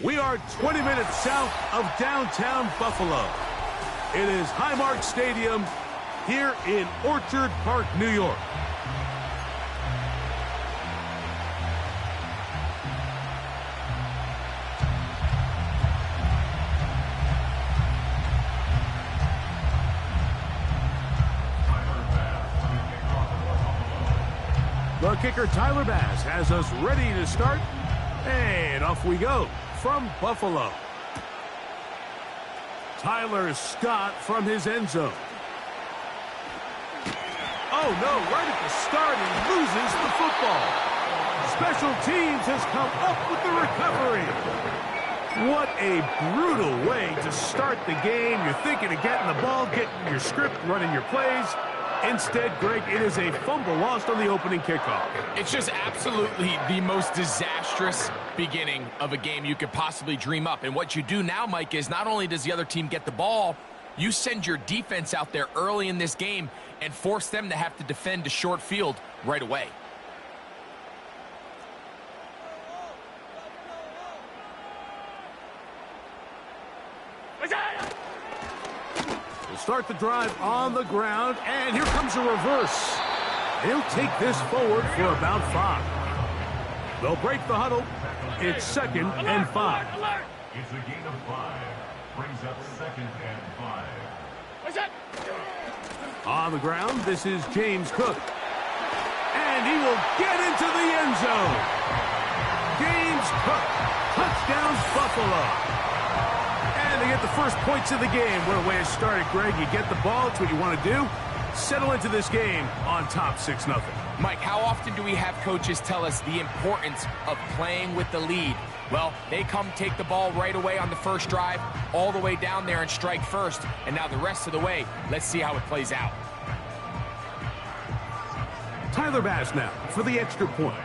We are 20 minutes south of downtown Buffalo. It is Highmark Stadium here in Orchard Park, New York. The kicker, Tyler Bass, has us ready to start. And off we go from Buffalo. Tyler Scott from his end zone. Oh, no, right at the start, he loses the football. Special teams has come up with the recovery. What a brutal way to start the game. You're thinking of getting the ball, getting your script, running your plays. Instead, Greg, it is a fumble lost on the opening kickoff. It's just absolutely the most disastrous beginning of a game you could possibly dream up. And what you do now, Mike, is not only does the other team get the ball, you send your defense out there early in this game and force them to have to defend a short field right away. We'll start the drive on the ground, and here comes a reverse. He'll take this forward for about 5. They'll break the huddle. It's 2nd and 5. It's a gain of 5. Brings up 2nd and 5. On the ground, this is James Cook. And he will get into the end zone. James Cook, touchdown Buffalo. And they get the first points of the game. What a way to start it, Greg. You get the ball. It's what you want to do. Settle into this game on top 6-0. Mike, how often do we have coaches tell us the importance of playing with the lead? Well, they come take the ball right away on the first drive, all the way down there and strike first. And now the rest of the way, let's see how it plays out. Tyler Bass now for the extra point.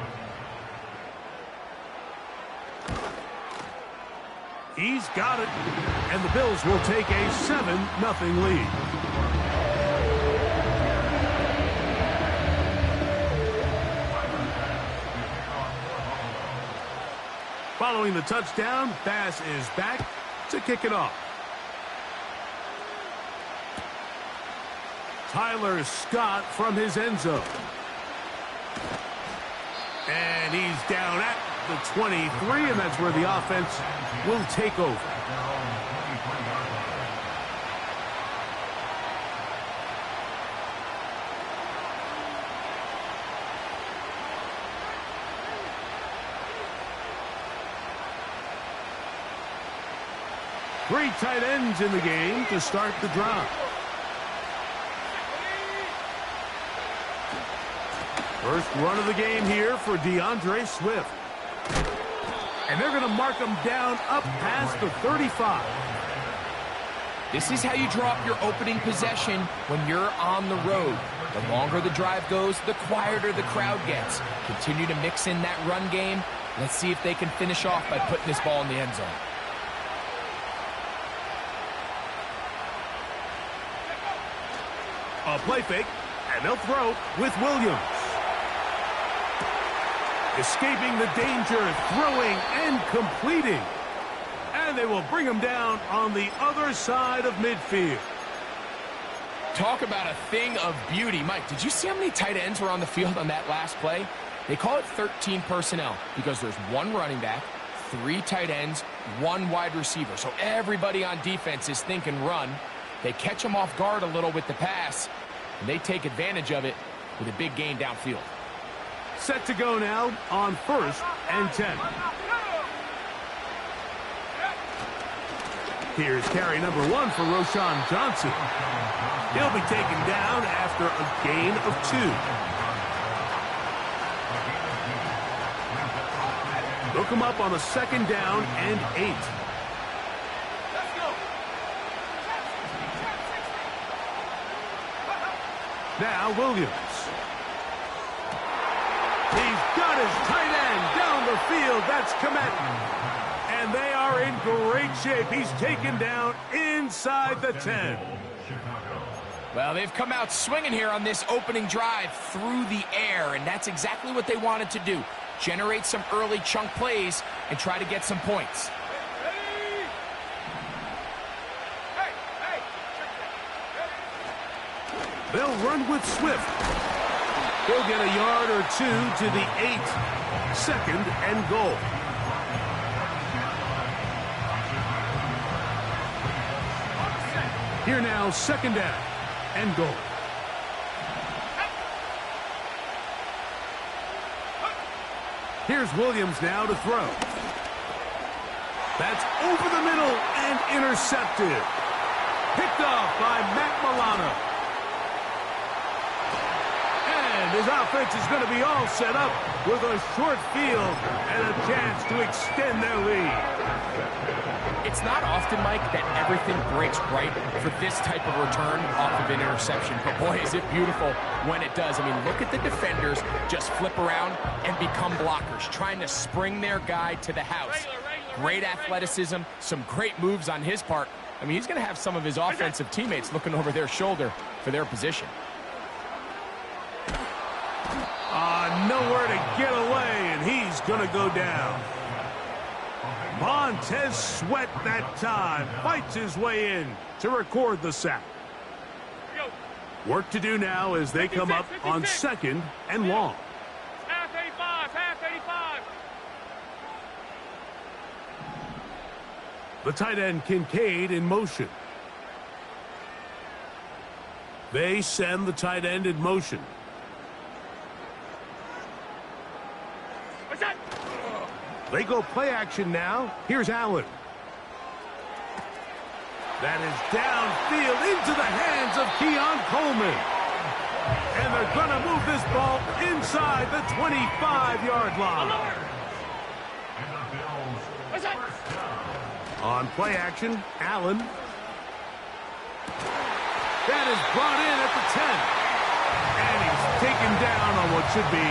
He's got it. And the Bills will take a 7-0 lead. Following the touchdown, Bass is back to kick it off. Tyler Scott from his end zone. And he's down at the 23, and that's where the offense will take over. Three tight ends in the game to start the drive. First run of the game here for DeAndre Swift. And they're going to mark him down up past the 35. This is how you draw up your opening possession when you're on the road. The longer the drive goes, the quieter the crowd gets. Continue to mix in that run game. Let's see if they can finish off by putting this ball in the end zone. A play fake, and they'll throw with Williams. Escaping the danger, throwing and completing. And they will bring him down on the other side of midfield. Talk about a thing of beauty. Mike, did you see how many tight ends were on the field on that last play? They call it 13 personnel because there's one running back, 3 tight ends, 1 wide receiver. So everybody on defense is thinking run. They catch them off guard a little with the pass, and they take advantage of it with a big gain downfield. Set to go now on 1st and 10. Here's carry number 1 for Roschon Johnson. He'll be taken down after a gain of 2. Look him up on a 2nd down and 8. Now Williams. He's got his tight end down the field. That's Komet. And they are in great shape. He's taken down inside the 10. Well, they've come out swinging here on this opening drive through the air, and that's exactly what they wanted to do. Generate some early chunk plays and try to get some points. They'll run with Swift. He'll get a yard or two to the 8. 2nd and goal. Here now, 2nd down and goal. Here's Williams now to throw. That's over the middle and intercepted. Picked off by Mack Med. And his offense is going to be all set up with a short field and a chance to extend their lead. It's not often, Mike, that everything breaks right for this type of return off of an interception. But boy, is it beautiful when it does. I mean, look at the defenders just flip around and become blockers, trying to spring their guy to the house. Great athleticism, some great moves on his part. I mean, he's going to have some of his offensive teammates looking over their shoulder for their position. Nowhere to get away, and he's going to go down. Montez Sweat that time fights his way in to record the sack. Work to do now as they come up on 2nd and long. Half 85, half 85. The tight end Kincaid in motion. They send the tight end in motion. They go play action now. Here's Allen. That is downfield into the hands of Keon Coleman. And they're going to move this ball inside the 25-yard line. On play action, Allen. That is brought in at the 10. And he's taken down on what should be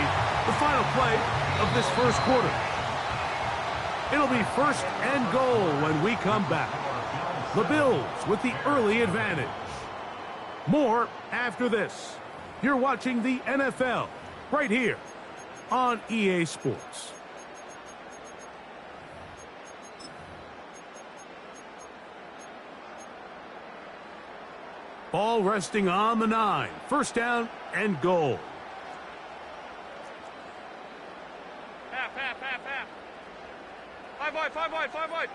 the final play of this first quarter. It'll be 1st and goal when we come back. The Bills with the early advantage. More after this. You're watching the NFL right here on EA Sports. Ball resting on the 9. 1st down and goal. Half, half, half, half. 5 wide, 5 wide, 5 wide.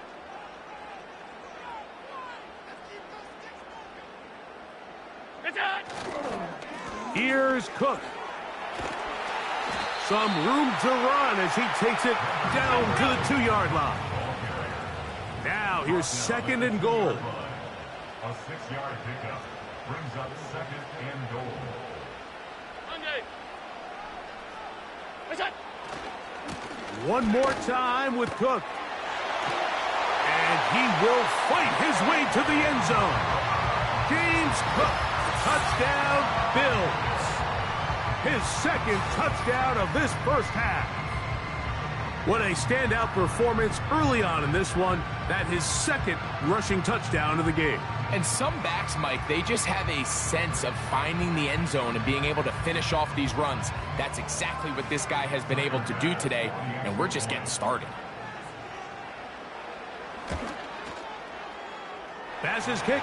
It's it! Here's Cook. Some room to run as he takes it down to the 2-yard line. Now here's 2nd and goal. A 6-yard pickup brings up 2nd and goal. One more time with Cook. And he will fight his way to the end zone. James Cook, touchdown Bills. His 2nd touchdown of this first half. What a standout performance early on in this one. That his 2nd rushing touchdown of the game. And some backs, Mike, they just have a sense of finding the end zone and being able to finish off these runs. That's exactly what this guy has been able to do today, and we're just getting started. Pass's kick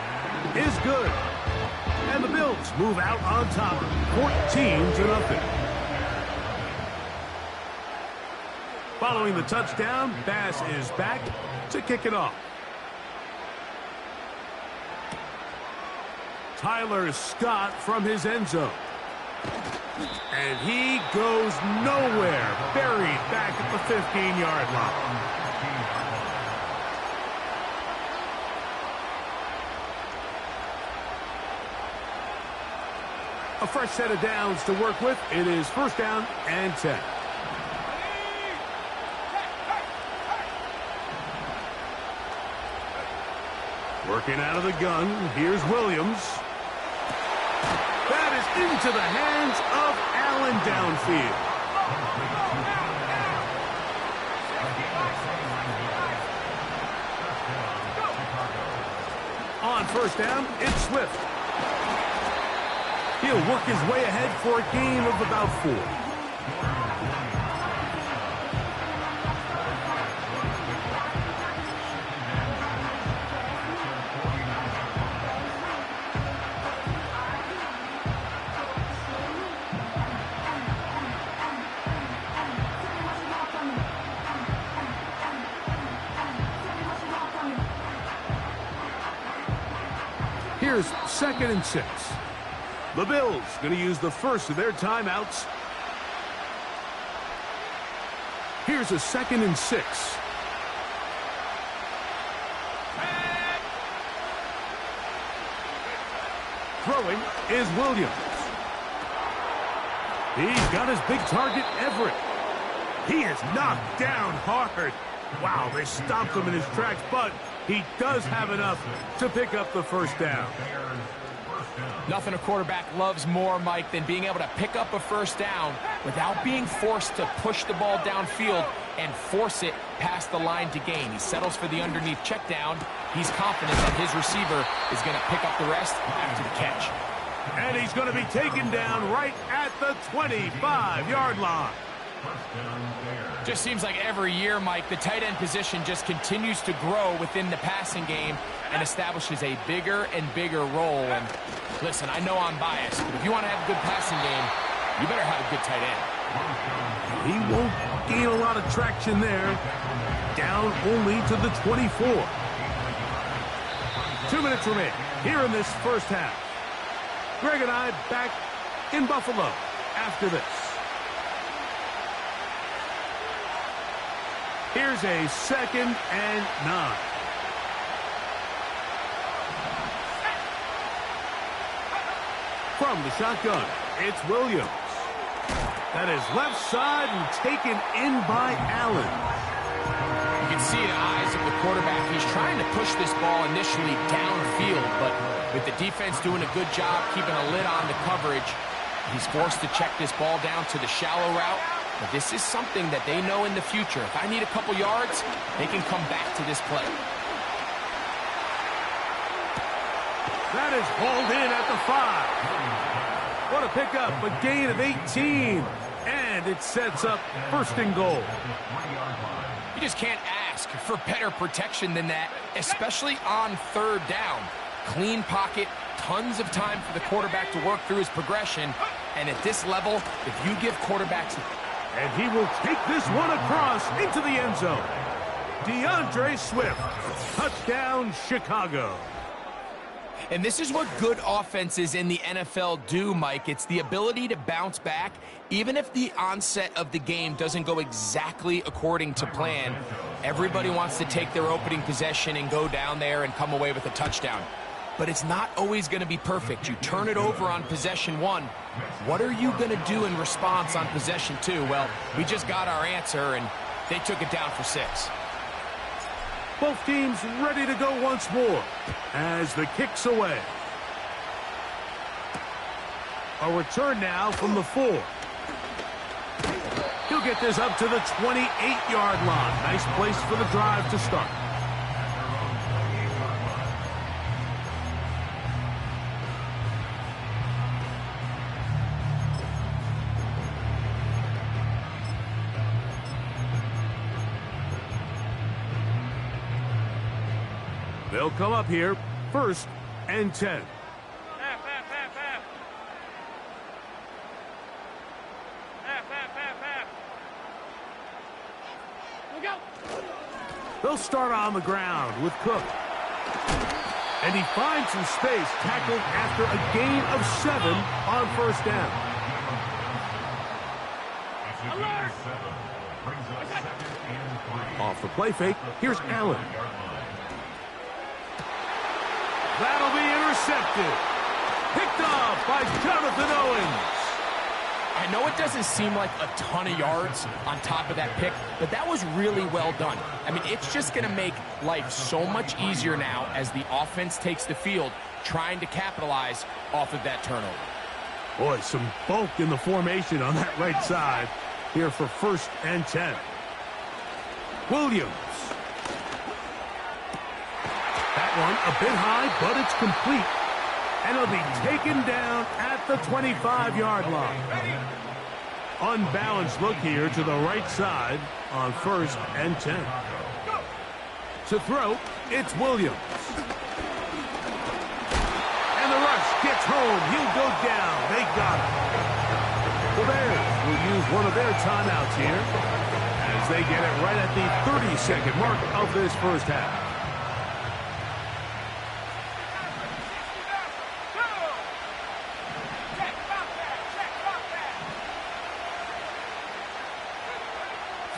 is good. And the Bills move out on top, 14-0. Following the touchdown, Bass is back to kick it off. Tyler Scott from his end zone. And he goes nowhere, buried back at the 15-yard line. A fresh set of downs to work with. It is 1st down and 10. Working out of the gun, here's Williams. That is into the hands of Allen downfield. On 1st down, it's Swift. He'll work his way ahead for a gain of about 4. Here's 2nd and 6. The Bills going to use the first of their timeouts. Here's a 2nd and 6. Throwing is Williams. He's got his big target, Everett. He is knocked down hard. Wow, they stopped him in his tracks, but he does have enough to pick up the first down. Nothing a quarterback loves more, Mike, than being able to pick up a first down without being forced to push the ball downfield and force it past the line to gain. He settles for the underneath check down. He's confident that his receiver is going to pick up the rest after the catch. And he's going to be taken down right at the 25-yard line. Just seems like every year, Mike, the tight end position just continues to grow within the passing game and establishes a bigger and bigger role. And listen, I know I'm biased, but if you want to have a good passing game, you better have a good tight end. He won't gain a lot of traction there. Down only to the 24. 2 minutes remain here in this first half. Greg and I back in Buffalo after this. Here's a 2nd and 9. From the shotgun, it's Williams. That is left side and taken in by Allen. You can see in the eyes of the quarterback, he's trying to push this ball initially downfield, but with the defense doing a good job keeping a lid on the coverage, he's forced to check this ball down to the shallow route. But this is something that they know in the future. If I need a couple yards, they can come back to this play. That is hauled in at the 5. What a pickup, a gain of 18. And it sets up 1st and goal. You just can't ask for better protection than that, especially on 3rd down. Clean pocket, tons of time for the quarterback to work through his progression. And at this level, if you give quarterbacks... And he will take this one across into the end zone. DeAndre Swift. Touchdown, Chicago. And this is what good offenses in the NFL do, Mike. It's the ability to bounce back, even if the onset of the game doesn't go exactly according to plan. Everybody wants to take their opening possession and go down there and come away with a touchdown. But it's not always going to be perfect. You turn it over on possession 1. What are you going to do in response on possession 2? Well, we just got our answer, and they took it down for 6. Both teams ready to go once more as the kick's away. A return now from the 4. He'll get this up to the 28-yard line. Nice place for the drive to start. They'll come up here, 1st and 10. Half. Look out. They'll start on the ground with Cook. And he finds some space, tackled after a gain of 7 on 1st down. Alert. Off the play fake, here's Allen. That'll be intercepted. Picked off by Jonathan Owens. I know it doesn't seem like a ton of yards on top of that pick, but that was really well done. I mean, it's just going to make life so much easier now as the offense takes the field, trying to capitalize off of that turnover. Boy, some bulk in the formation on that right side here for 1st and 10. Williams. That one a bit high, but it's complete. And it'll be taken down at the 25-yard line. Unbalanced look here to the right side on 1st and 10. To throw, it's Williams. And the rush gets home. He'll go down. They got him. The Bears will use one of their timeouts here as they get it right at the 30-second mark of this first half.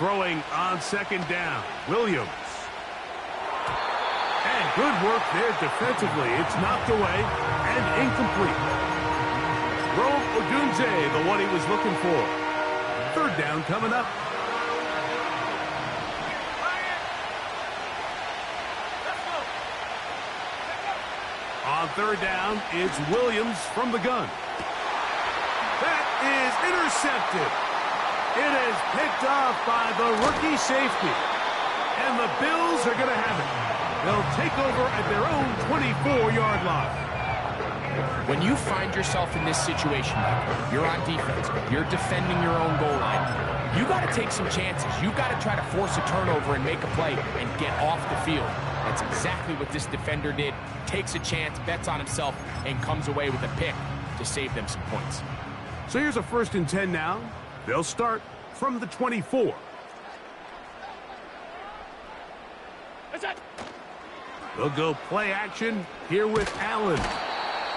Throwing on second down, Williams. And good work there defensively. It's knocked away and incomplete. Rome Odunze, the one he was looking for. Third down coming up. On third down, it's Williams from the gun. That is intercepted. It is picked off by the rookie safety. And the Bills are going to have it. They'll take over at their own 24-yard line. When you find yourself in this situation, Mike, you're on defense, you're defending your own goal line, you got to take some chances. You got to try to force a turnover and make a play and get off the field. That's exactly what this defender did. Takes a chance, bets on himself, and comes away with a pick to save them some points. So here's a 1st and 10 now. They'll start from the 24. They'll go play action here with Allen.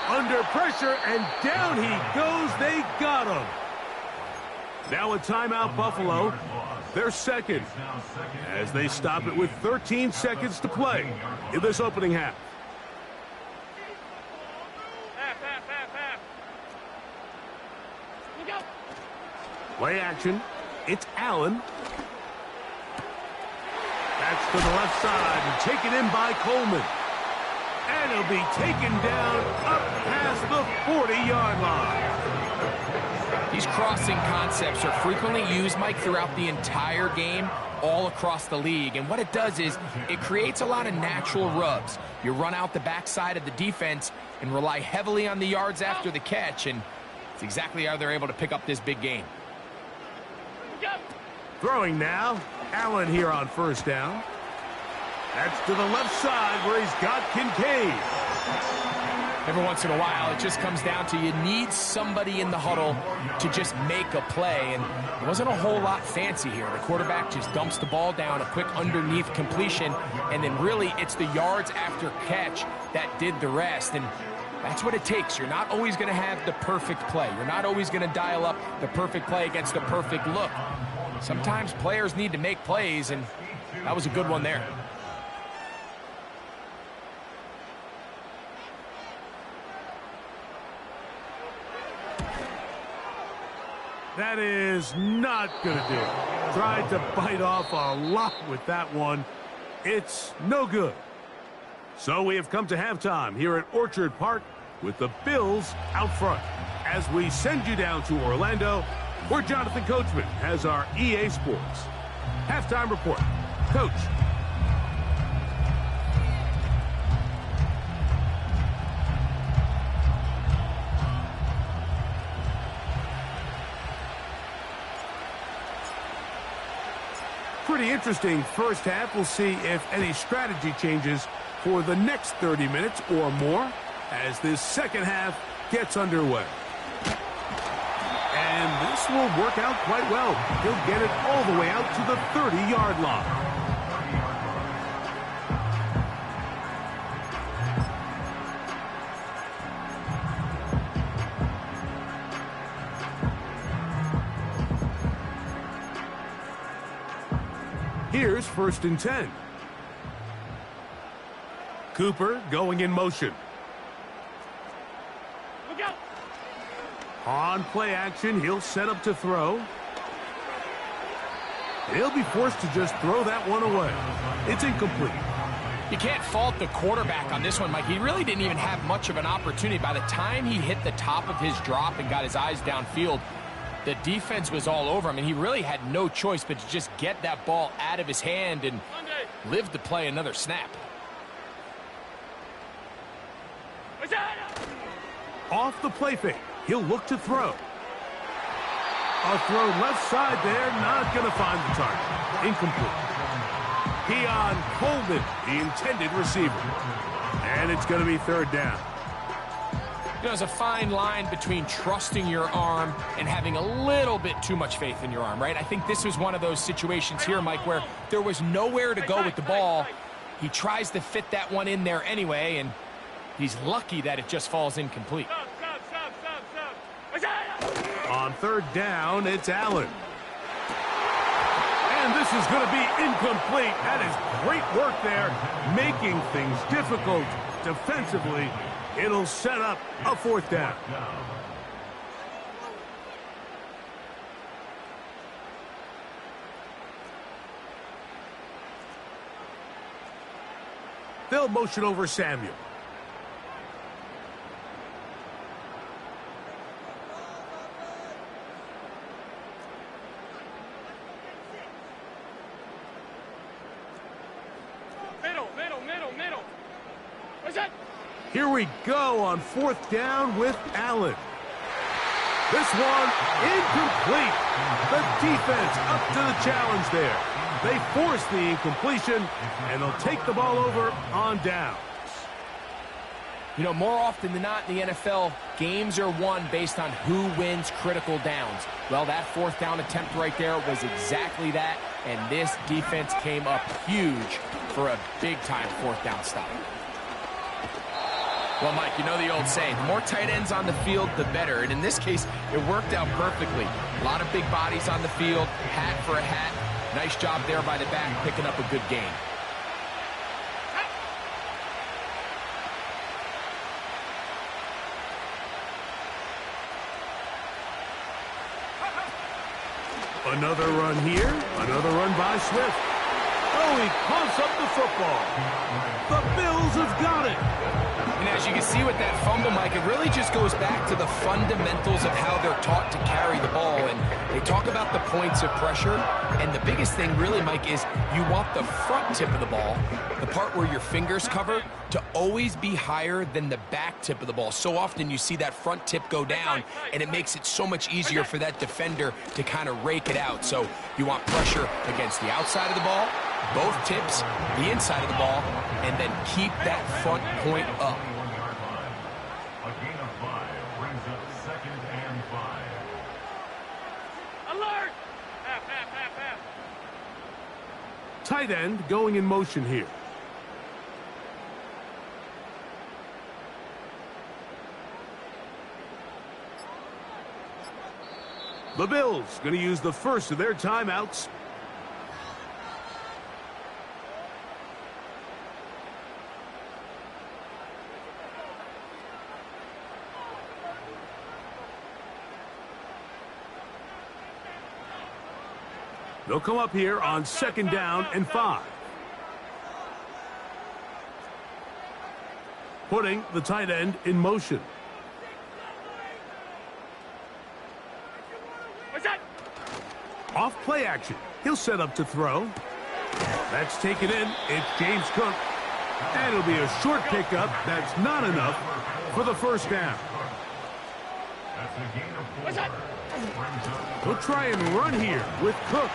Under pressure, and down he goes. They got him. Now a timeout, Buffalo. They're second as they stop it with 13 seconds to play in this opening half. Play action. It's Allen. That's to the left side and taken in by Coleman. And he'll be taken down up past the 40-yard line. These crossing concepts are frequently used, Mike, throughout the entire game, all across the league. And what it does is it creates a lot of natural rubs. You run out the backside of the defense and rely heavily on the yards after the catch, and it's exactly how they're able to pick up this big game. Throwing now, Allen here on first down. That's to the left side where he's got Kincaid. Every once in a while, it just comes down to you need somebody in the huddle to just make a play, and it wasn't a whole lot fancy here. The quarterback just dumps the ball down, a quick underneath completion, and then really it's the yards after catch that did the rest, and that's what it takes. You're not always going to have the perfect play. You're not always going to dial up the perfect play against the perfect look. Sometimes players need to make plays, and that was a good one there. That is not going to do it. Tried to bite off a lot with that one. It's no good. So we have come to halftime here at Orchard Park with the Bills out front. As we send you down to Orlando, where Jonathan Coachman has our EA Sports halftime report. Coach. Pretty interesting first half. We'll see if any strategy changes for the next 30 minutes or more as this second half gets underway. And this will work out quite well. He'll get it all the way out to the 30-yard line. Here's 1st and 10. Cooper going in motion. Look out! On play action, he'll set up to throw. He'll be forced to just throw that one away. It's incomplete. You can't fault the quarterback on this one, Mike. He really didn't even have much of an opportunity. By the time he hit the top of his drop and got his eyes downfield, the defense was all over him, and he really had no choice but to just get that ball out of his hand and live to play another snap. Off the play fake, he'll look to throw. A throw left side there, not going to find the target. Incomplete. Keon Coleman, the intended receiver. And it's going to be 3rd down. You know, there's a fine line between trusting your arm and having a little bit too much faith in your arm, right? I think this was one of those situations here, Mike, where there was nowhere to go with the ball. He tries to fit that one in there anyway, and he's lucky that it just falls incomplete. On 3rd down, it's Allen. And And this is going to be incomplete. That is great work there, making things difficult defensively. It'll set up a fourth down. They'll motion over Samuel. Middle. What's that? Here we go on fourth down with Allen. This one incomplete. The defense up to the challenge there. They force the incompletion, and they'll take the ball over on downs. You know, more often than not in the NFL, games are won based on who wins critical downs. Well, that fourth down attempt right there was exactly that, and this defense came up huge for a big-time fourth down stop. Well, Mike, you know the old saying, the more tight ends on the field, the better. And in this case, it worked out perfectly. A lot of big bodies on the field, hat for a hat. Nice job there by the back, picking up a good gain. Another run here, another run by Swift. Oh, he pumps up the football. The Bills have got it. And as you can see with that fumble, Mike, it really just goes back to the fundamentals of how they're taught to carry the ball. And they talk about the points of pressure. And the biggest thing really, Mike, is you want the front tip of the ball, the part where your fingers cover, to always be higher than the back tip of the ball. So often you see that front tip go down, and it makes it so much easier for that defender to kind of rake it out. So you want pressure against the outside of the ball, both tips, the inside of the ball, and then keep that front point up. A gain of 5 brings up 2nd and 5. Alert! Half. Tight end going in motion here. The Bills going to use the first of their timeouts. They'll come up here on 2nd down and 5. Putting the tight end in motion. What's that? Off play action. He'll set up to throw. That's taken in. It's James Cook. And it'll be a short pickup. That's not enough for the first down. That's a gain of 4. What's that? He'll try and run here with Cook.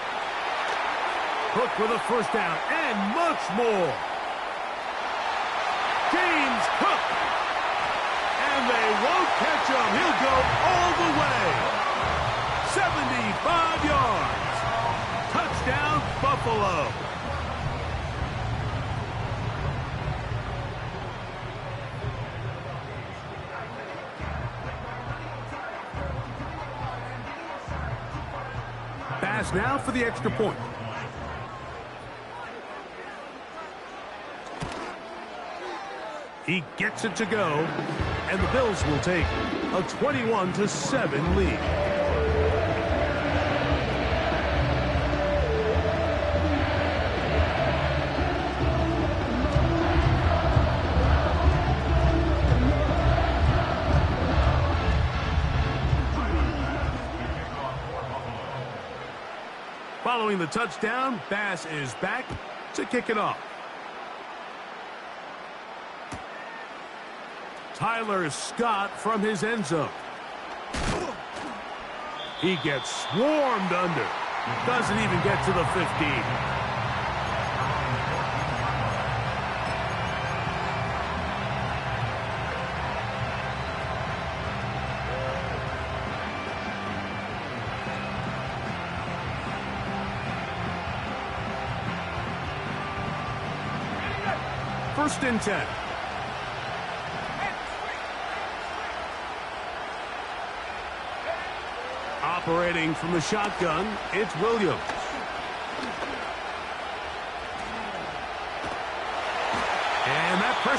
Cook with a first down and much more. James Cook. And they won't catch him. He'll go all the way. 75 yards. Touchdown, Buffalo. Pass now for the extra point. He gets it to go, and the Bills will take a 21-7 lead. Following the touchdown, Bass is back to kick it off. Tyler Scott from his end zone. He gets swarmed under. Doesn't even get to the 15. First and 10. Operating from the shotgun, it's Williams.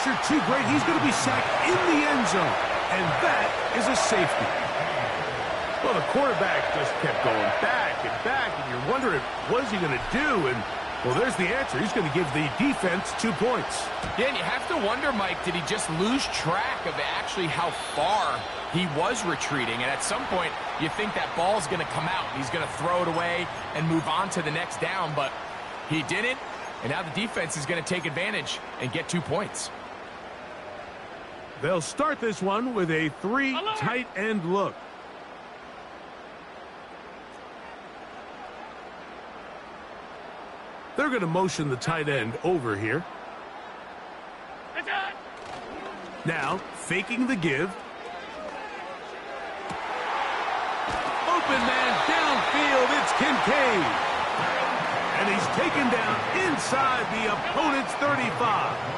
pressure too great. He's going to be sacked in the end zone. And that is a safety. Well, the quarterback just kept going back and back, and you're wondering, what is he going to do? And, well, there's the answer. He's going to give the defense 2 points. Yeah, and you have to wonder, Mike, did he just lose track of actually how far he was retreating? And at some point, you think that ball's going to come out. He's going to throw it away and move on to the next down, but he didn't. And now the defense is going to take advantage and get 2 points. They'll start this one with a 3 tight end look. They're going to motion the tight end over here. Now, faking the give. Open man downfield, it's Kincaid. And he's taken down inside the opponent's 35.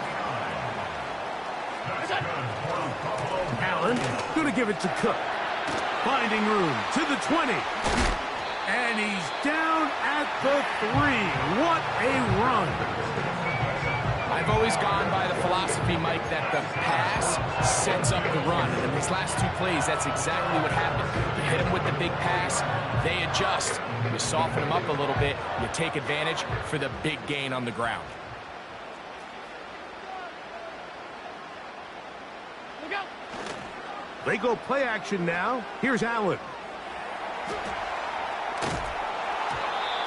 Allen going to give it to Cook. Finding room to the 20. And he's down at the 3. What a run. I've always gone by the philosophy, Mike, that the pass sets up the run. And in these last 2 plays, that's exactly what happened. You hit them with the big pass, they adjust. You soften them up a little bit, you take advantage for the big gain on the ground. They go play action now. Here's Allen.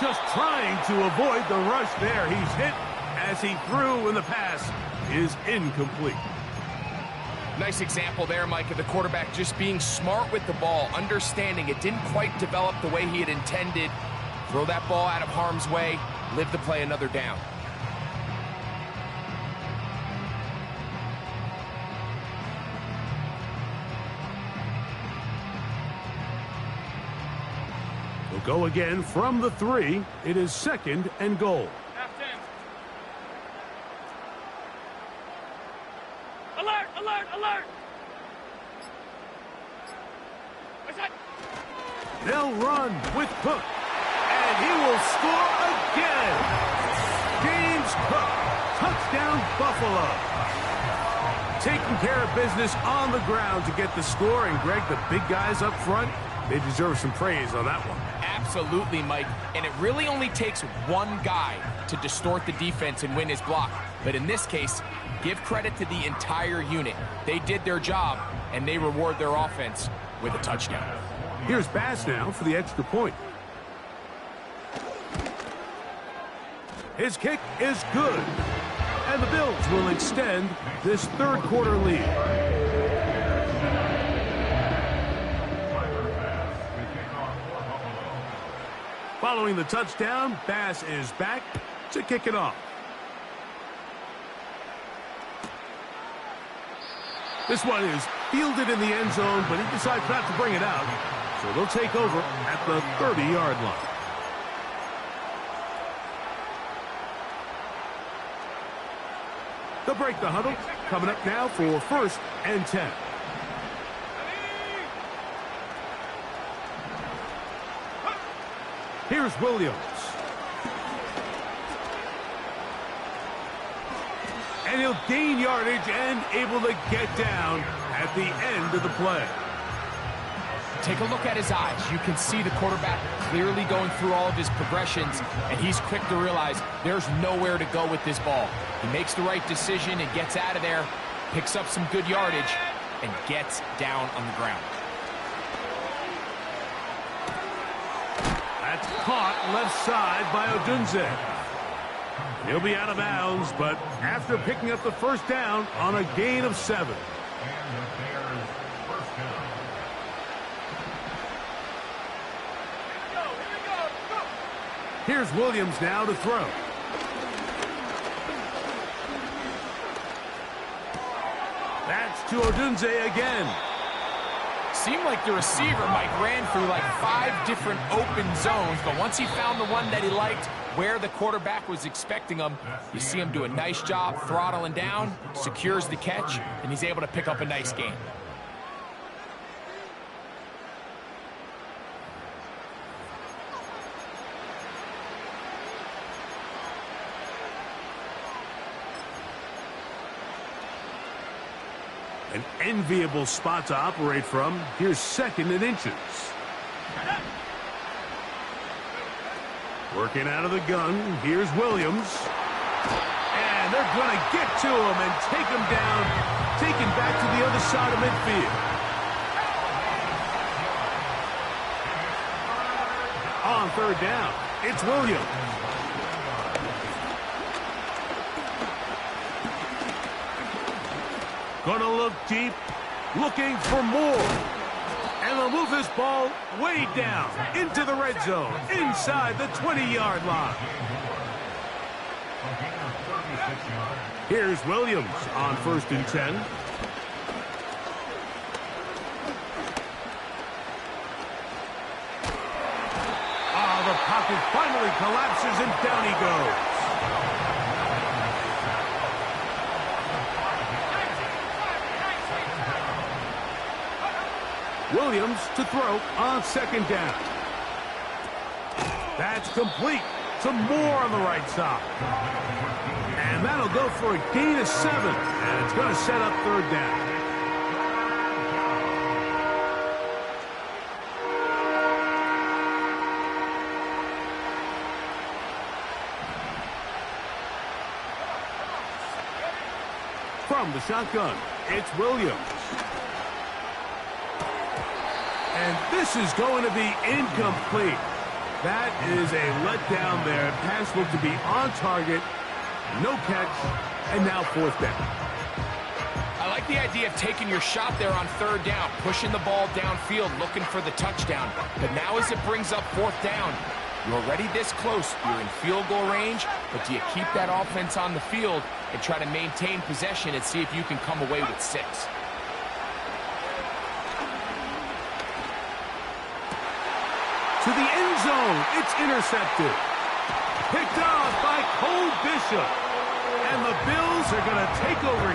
Just trying to avoid the rush there. He's hit as he threw, and the pass is incomplete. Nice example there, Mike, of the quarterback just being smart with the ball, understanding it didn't quite develop the way he had intended. Throw that ball out of harm's way, live to play another down. We'll go again from the 3. It is 2nd and goal. Alert, alert, alert! They'll run with Cook. And he will score again. James Cook. Touchdown, Buffalo. Taking care of business on the ground to get the score. And, Greg, the big guys up front, they deserve some praise on that one. Absolutely, Mike. And it really only takes one guy to distort the defense and win his block. But in this case, give credit to the entire unit. They did their job, and they reward their offense with a touchdown. Here's Bass now for the extra point. His kick is good. And the Bills will extend this third-quarter lead. Following the touchdown, Bass is back to kick it off. This one is fielded in the end zone, but he decides not to bring it out. So they'll take over at the 30-yard line. They'll break the huddle. Coming up now for 1st and 10. Here's Williams. And he'll gain yardage and able to get down at the end of the play. Take a look at his eyes. You can see the quarterback clearly going through all of his progressions, and he's quick to realize there's nowhere to go with this ball. He makes the right decision and gets out of there, picks up some good yardage, and gets down on the ground. That's caught left side by Odunze. He'll be out of bounds, but after picking up the first down on a gain of 7. Here's Williams now to throw. That's to Odunze again. Seemed like the receiver, Mike, ran through like 5 different open zones, but once he found the one that he liked, where the quarterback was expecting him, you see him do a nice job throttling down, secures the catch, and he's able to pick up a nice gain. An enviable spot to operate from. Here's 2nd and inches. Working out of the gun. Here's Williams. And they're going to get to him and take him down. Taken back to the other side of midfield. On 3rd down, it's Williams. Gonna look deep, looking for more. And they'll move this ball way down into the red zone, inside the 20-yard line. Here's Williams on 1st and 10. The pocket finally collapses, and down he goes. Williams to throw on 2nd down. That's complete. Some more on the right side. And that'll go for a gain of 7. And it's going to set up 3rd down. From the shotgun, it's Williams. And this is going to be incomplete. That is a letdown there. Pass looked to be on target. No catch. And now 4th down. I like the idea of taking your shot there on 3rd down, pushing the ball downfield, looking for the touchdown. But now as it brings up 4th down, you're already this close. You're in field goal range, but do you keep that offense on the field and try to maintain possession and see if you can come away with 6? To the end zone, it's intercepted. Picked off by Cole Bishop. And the Bills are going to take over